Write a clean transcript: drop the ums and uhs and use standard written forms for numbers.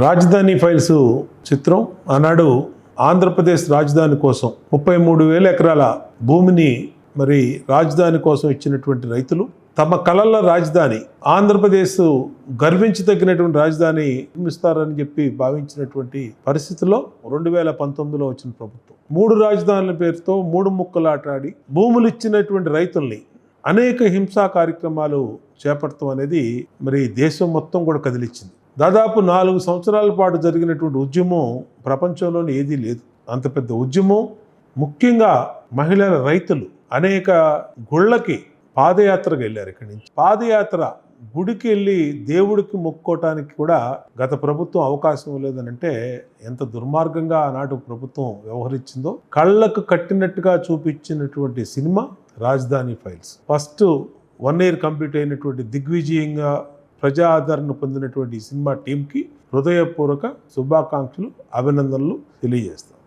రాజధాని ఫైల్స్ చిత్రం ఆనాడు ఆంధ్రప్రదేశ్ రాజధాని కోసం 33,000 ఎకరాల భూమిని మరి రాజధాని కోసం ఇచ్చినటువంటి రైతులు తమ కలల రాజధాని ఆంధ్రప్రదేశ్ గర్వించదగినటువంటి రాజధాని నిర్మిస్తారని చెప్పి భావించినటువంటి పరిస్థితుల్లో 2019లో వచ్చిన ప్రభుత్వం 3 రాజధానుల పేరుతో 3 ముక్కలాటాడి భూములు ఇచ్చినటువంటి రైతుల్ని అనేక హింసా కార్యక్రమాలు చేపడతాం అనేది మరి దేశం మొత్తం కూడా కదిలిచ్చింది. దాదాపు 4 సంవత్సరాల పాటు జరిగినటువంటి ఉద్యమం ప్రపంచంలోని ఏదీ లేదు. అంత పెద్ద ఉద్యమం, ముఖ్యంగా మహిళల రైతులు అనేక గుళ్ళకి పాదయాత్రకు వెళ్ళారు. ఇక్కడి నుంచి పాదయాత్ర గుడికి వెళ్ళి దేవుడికి మొక్కుకోవటానికి కూడా గత ప్రభుత్వం అవకాశం లేదనంటే ఎంత దుర్మార్గంగా ఆనాడు ప్రభుత్వం వ్యవహరించిందో కళ్ళకు కట్టినట్టుగా చూపించినటువంటి సినిమా రాజధాని ఫైల్స్. ఫస్ట్ 1 year కంప్లీట్ అయినటువంటి దిగ్విజయంగా ప్రజా ఆదరణ పొందినటువంటి ఈ సినిమా టీంకి హృదయపూర్వక శుభాకాంక్షలు, అభినందనలు తెలియజేస్తాం.